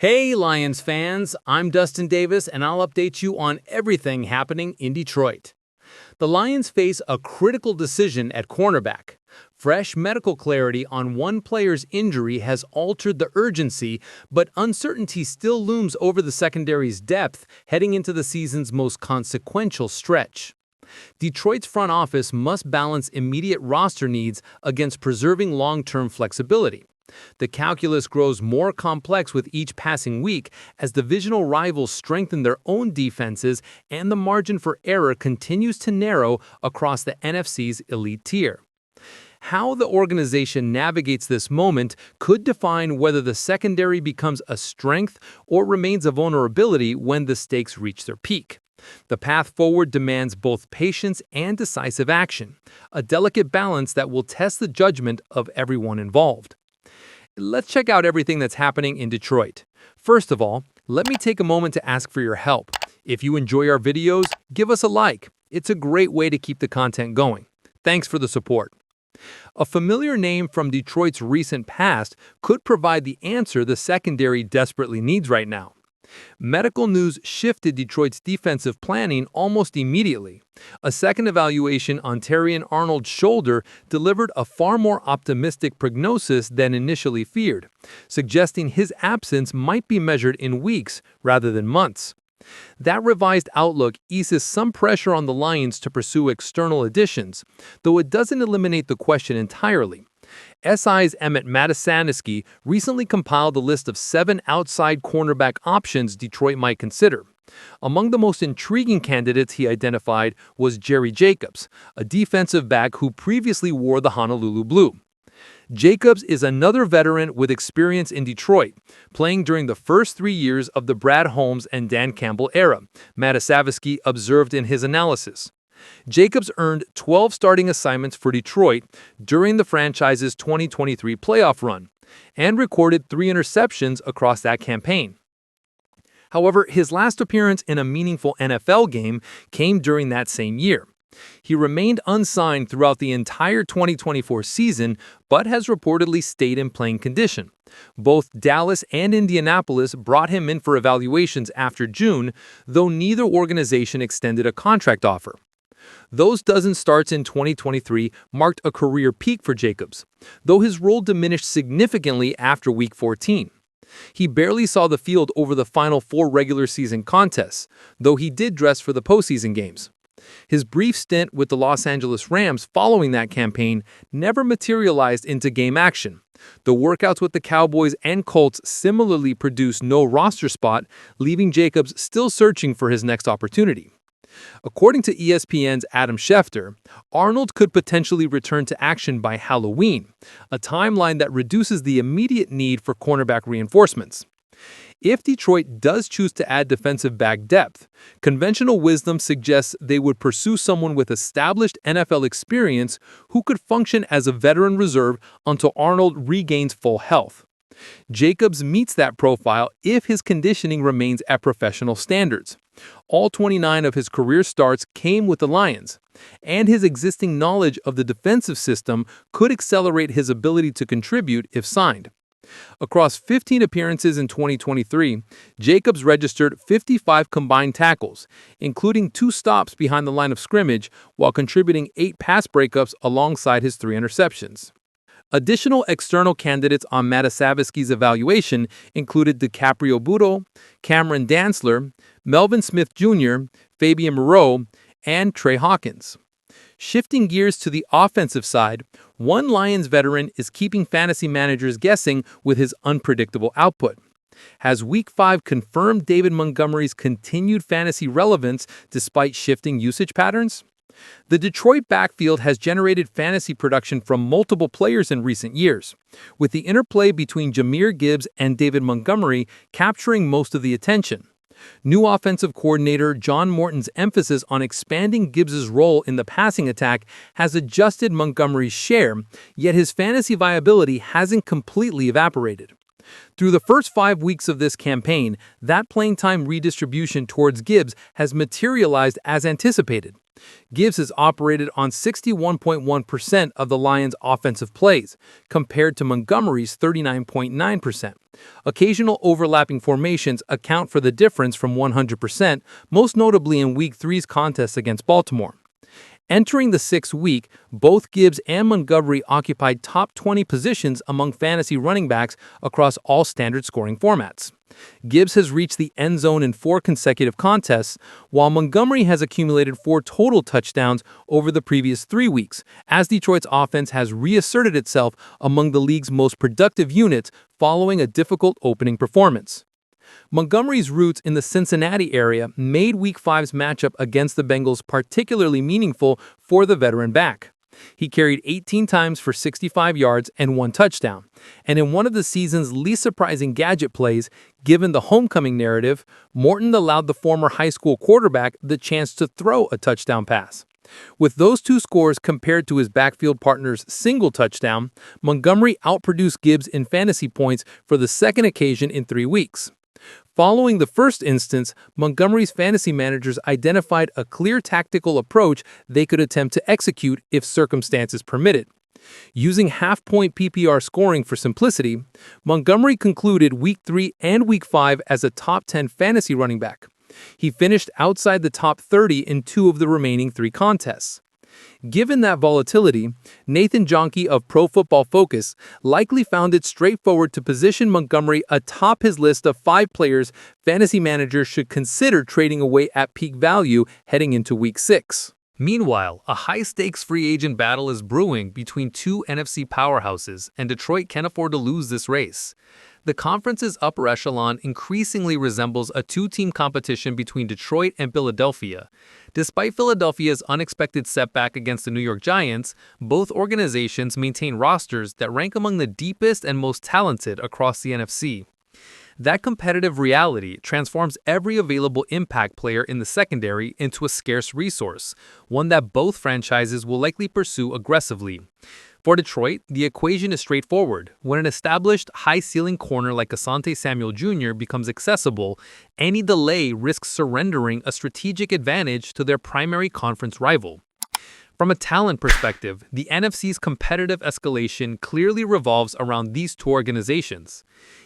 Hey Lions fans, I'm Dustin Davis and I'll update you on everything happening in Detroit. The Lions face a critical decision at cornerback. Fresh medical clarity on one player's injury has altered the urgency, but uncertainty still looms over the secondary's depth heading into the season's most consequential stretch. Detroit's front office must balance immediate roster needs against preserving long-term flexibility. The calculus grows more complex with each passing week as divisional rivals strengthen their own defenses and the margin for error continues to narrow across the NFC's elite tier. How the organization navigates this moment could define whether the secondary becomes a strength or remains a vulnerability when the stakes reach their peak. The path forward demands both patience and decisive action, a delicate balance that will test the judgment of everyone involved. Let's check out everything that's happening in Detroit. First of all, let me take a moment to ask for your help. If you enjoy our videos, give us a like. It's a great way to keep the content going. Thanks for the support. A familiar name from Detroit's recent past could provide the answer the secondary desperately needs right now. Medical news shifted Detroit's defensive planning almost immediately. A second evaluation on Terrion Arnold's shoulder delivered a far more optimistic prognosis than initially feared, suggesting his absence might be measured in weeks rather than months. That revised outlook eases some pressure on the Lions to pursue external additions, though it doesn't eliminate the question entirely. SI's Emmett Matasansky recently compiled a list of 7 outside cornerback options Detroit might consider. Among the most intriguing candidates he identified was Jerry Jacobs, a defensive back who previously wore the Honolulu blue. Jacobs is another veteran with experience in Detroit, playing during the first 3 years of the Brad Holmes and Dan Campbell era, Matasansky observed in his analysis. Jacobs earned 12 starting assignments for Detroit during the franchise's 2023 playoff run and recorded 3 interceptions across that campaign. However, his last appearance in a meaningful NFL game came during that same year. He remained unsigned throughout the entire 2024 season, but has reportedly stayed in playing condition. Both Dallas and Indianapolis brought him in for evaluations after June, though neither organization extended a contract offer. Those dozen starts in 2023 marked a career peak for Jacobs, though his role diminished significantly after Week 14. He barely saw the field over the final 4 regular season contests, though he did dress for the postseason games. His brief stint with the Los Angeles Rams following that campaign never materialized into game action. The workouts with the Cowboys and Colts similarly produced no roster spot, leaving Jacobs still searching for his next opportunity. According to ESPN's Adam Schefter, Arnold could potentially return to action by Halloween, a timeline that reduces the immediate need for cornerback reinforcements. If Detroit does choose to add defensive back depth, conventional wisdom suggests they would pursue someone with established NFL experience who could function as a veteran reserve until Arnold regains full health. Jacobs meets that profile if his conditioning remains at professional standards. All 29 of his career starts came with the Lions, and his existing knowledge of the defensive system could accelerate his ability to contribute if signed. Across 15 appearances in 2023, Jacobs registered 55 combined tackles, including 2 stops behind the line of scrimmage, while contributing 8 pass breakups alongside his 3 interceptions. Additional external candidates on Matasansky's evaluation included DiCaprio Butto, Cameron Dantzler, Melvin Smith Jr., Fabian Moreau, and Trey Hawkins. Shifting gears to the offensive side, one Lions veteran is keeping fantasy managers guessing with his unpredictable output. Has Week 5 confirmed David Montgomery's continued fantasy relevance despite shifting usage patterns? The Detroit backfield has generated fantasy production from multiple players in recent years, with the interplay between Jahmyr Gibbs and David Montgomery capturing most of the attention. New offensive coordinator John Morton's emphasis on expanding Gibbs' role in the passing attack has adjusted Montgomery's share, yet his fantasy viability hasn't completely evaporated. Through the first 5 weeks of this campaign, that playing time redistribution towards Gibbs has materialized as anticipated. Gibbs has operated on 61.1% of the Lions' offensive plays, compared to Montgomery's 39.9%. Occasional overlapping formations account for the difference from 100%, most notably in Week 3's contest against Baltimore. Entering the sixth week, both Gibbs and Montgomery occupied top 20 positions among fantasy running backs across all standard scoring formats. Gibbs has reached the end zone in 4 consecutive contests, while Montgomery has accumulated 4 total touchdowns over the previous 3 weeks, as Detroit's offense has reasserted itself among the league's most productive units following a difficult opening performance. Montgomery's roots in the Cincinnati area made Week 5's matchup against the Bengals particularly meaningful for the veteran back. He carried 18 times for 65 yards and 1 touchdown, and in one of the season's least surprising gadget plays, given the homecoming narrative, Morton allowed the former high school quarterback the chance to throw a touchdown pass. With those 2 scores compared to his backfield partner's single touchdown, Montgomery outproduced Gibbs in fantasy points for the second occasion in 3 weeks. Following the first instance, Montgomery's fantasy managers identified a clear tactical approach they could attempt to execute if circumstances permitted. Using half-point PPR scoring for simplicity, Montgomery concluded Week 3 and Week 5 as a top 10 fantasy running back. He finished outside the top 30 in 2 of the remaining 3 contests. Given that volatility, Nathan Johnke of Pro Football Focus likely found it straightforward to position Montgomery atop his list of 5 players fantasy managers should consider trading away at peak value heading into Week 6. Meanwhile, a high-stakes free agent battle is brewing between 2 NFC powerhouses, and Detroit can't afford to lose this race. The conference's upper echelon increasingly resembles a 2-team competition between Detroit and Philadelphia. Despite Philadelphia's unexpected setback against the New York Giants, both organizations maintain rosters that rank among the deepest and most talented across the NFC. That competitive reality transforms every available impact player in the secondary into a scarce resource, one that both franchises will likely pursue aggressively. For Detroit, the equation is straightforward. When an established, high-ceiling corner like Asante Samuel Jr. becomes accessible, any delay risks surrendering a strategic advantage to their primary conference rival. From a talent perspective, the NFC's competitive escalation clearly revolves around these 2 organizations.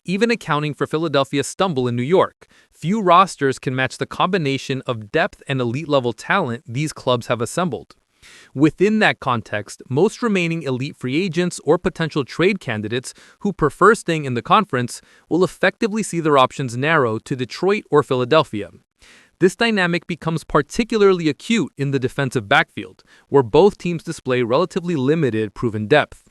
Even accounting for Philadelphia's stumble in New York, few rosters can match the combination of depth and elite-level talent these clubs have assembled. Within that context, most remaining elite free agents or potential trade candidates who prefer staying in the conference will effectively see their options narrow to Detroit or Philadelphia. This dynamic becomes particularly acute in the defensive backfield, where both teams display relatively limited proven depth.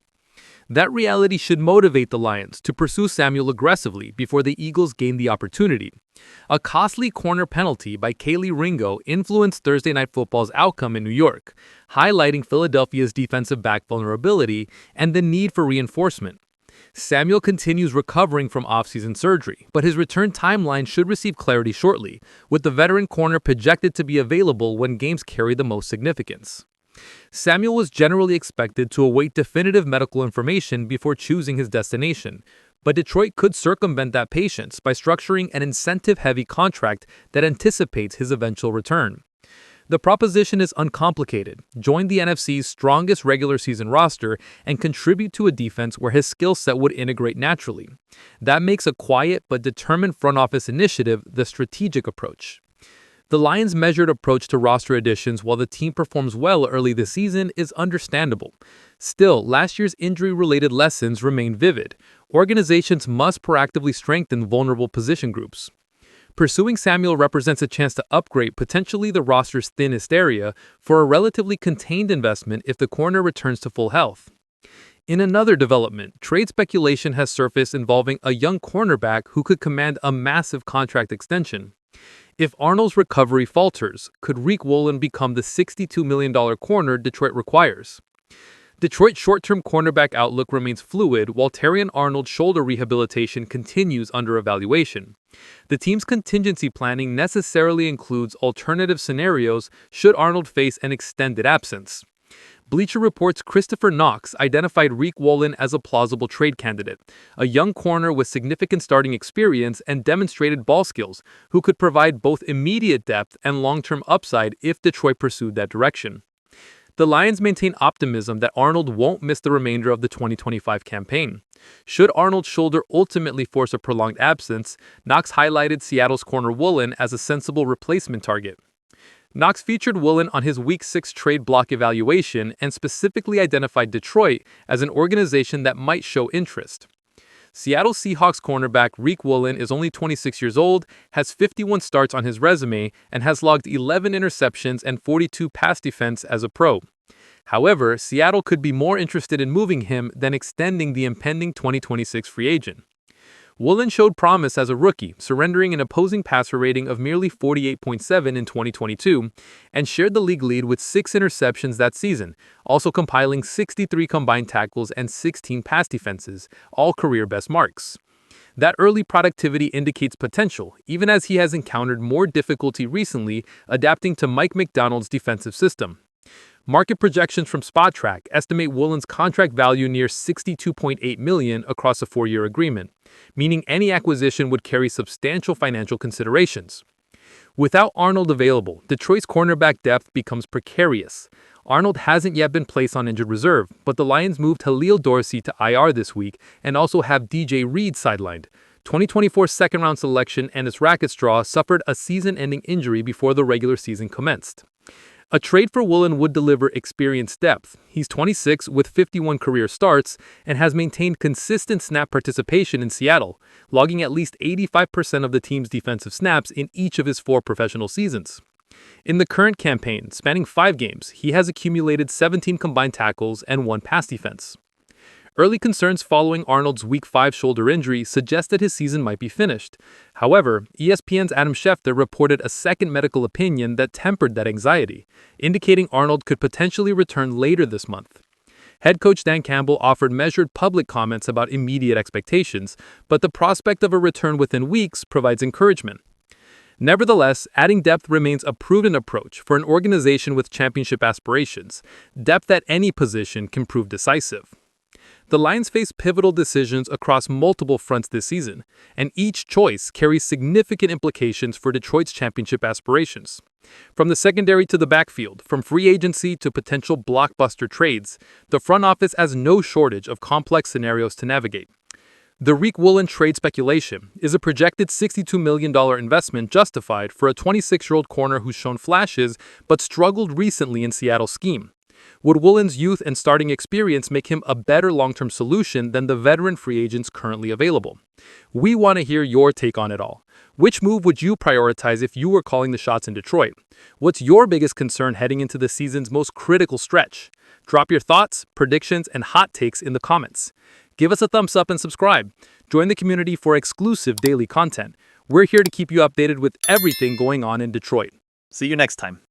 That reality should motivate the Lions to pursue Samuel aggressively before the Eagles gain the opportunity. A costly corner penalty by Kaylee Ringo influenced Thursday Night Football's outcome in New York, highlighting Philadelphia's defensive back vulnerability and the need for reinforcement. Samuel continues recovering from offseason surgery, but his return timeline should receive clarity shortly, with the veteran corner projected to be available when games carry the most significance. Samuel was generally expected to await definitive medical information before choosing his destination, but Detroit could circumvent that patience by structuring an incentive-heavy contract that anticipates his eventual return. The proposition is uncomplicated: join the NFC's strongest regular season roster and contribute to a defense where his skill set would integrate naturally. That makes a quiet but determined front office initiative the strategic approach. The Lions' measured approach to roster additions while the team performs well early this season is understandable. Still, last year's injury-related lessons remain vivid. Organizations must proactively strengthen vulnerable position groups. Pursuing Samuel represents a chance to upgrade potentially the roster's thinnest area for a relatively contained investment if the corner returns to full health. In another development, trade speculation has surfaced involving a young cornerback who could command a massive contract extension. If Arnold's recovery falters, could Riq Woolen become the $62 million corner Detroit requires? Detroit's short-term cornerback outlook remains fluid while Terrion Arnold's shoulder rehabilitation continues under evaluation. The team's contingency planning necessarily includes alternative scenarios should Arnold face an extended absence. Bleacher Report's Christopher Knox identified Riq Woolen as a plausible trade candidate, a young corner with significant starting experience and demonstrated ball skills, who could provide both immediate depth and long-term upside if Detroit pursued that direction. The Lions maintain optimism that Arnold won't miss the remainder of the 2025 campaign. Should Arnold's shoulder ultimately force a prolonged absence, Knox highlighted Seattle's corner Woolen as a sensible replacement target. Knox featured Woolen on his Week 6 trade block evaluation and specifically identified Detroit as an organization that might show interest. Seattle Seahawks cornerback Riq Woolen is only 26 years old, has 51 starts on his resume, and has logged 11 interceptions and 42 pass defense as a pro. However, Seattle could be more interested in moving him than extending the impending 2026 free agent. Woolen showed promise as a rookie, surrendering an opposing passer rating of merely 48.7 in 2022, and shared the league lead with 6 interceptions that season, also compiling 63 combined tackles and 16 pass defenses, all career best marks. That early productivity indicates potential, even as he has encountered more difficulty recently adapting to Mike Macdonald's defensive system. Market projections from SpotTrack estimate Woolen's contract value near $62.8 million across a 4-year agreement, meaning any acquisition would carry substantial financial considerations. Without Arnold available, Detroit's cornerback depth becomes precarious. Arnold hasn't yet been placed on injured reserve, but the Lions moved Khalil Dorsey to IR this week and also have DJ Reed sidelined. 2024 second-round selection and its racket straw suffered a season-ending injury before the regular season commenced. A trade for Woolen would deliver experienced depth. He's 26 with 51 career starts and has maintained consistent snap participation in Seattle, logging at least 85% of the team's defensive snaps in each of his 4 professional seasons. In the current campaign, spanning 5 games, he has accumulated 17 combined tackles and 1 pass defense. Early concerns following Arnold's Week 5 shoulder injury suggest that his season might be finished. However, ESPN's Adam Schefter reported a second medical opinion that tempered that anxiety, indicating Arnold could potentially return later this month. Head coach Dan Campbell offered measured public comments about immediate expectations, but the prospect of a return within weeks provides encouragement. Nevertheless, adding depth remains a prudent approach for an organization with championship aspirations. Depth at any position can prove decisive. The Lions face pivotal decisions across multiple fronts this season, and each choice carries significant implications for Detroit's championship aspirations. From the secondary to the backfield, from free agency to potential blockbuster trades, the front office has no shortage of complex scenarios to navigate. The Riq Woolen trade speculation is a projected $62 million investment justified for a 26-year-old corner who's shown flashes but struggled recently in Seattle's scheme. Would Woolen's youth and starting experience make him a better long-term solution than the veteran free agents currently available? We want to hear your take on it all. Which move would you prioritize if you were calling the shots in Detroit? What's your biggest concern heading into the season's most critical stretch? Drop your thoughts, predictions, and hot takes in the comments. Give us a thumbs up and subscribe. Join the community for exclusive daily content. We're here to keep you updated with everything going on in Detroit. See you next time.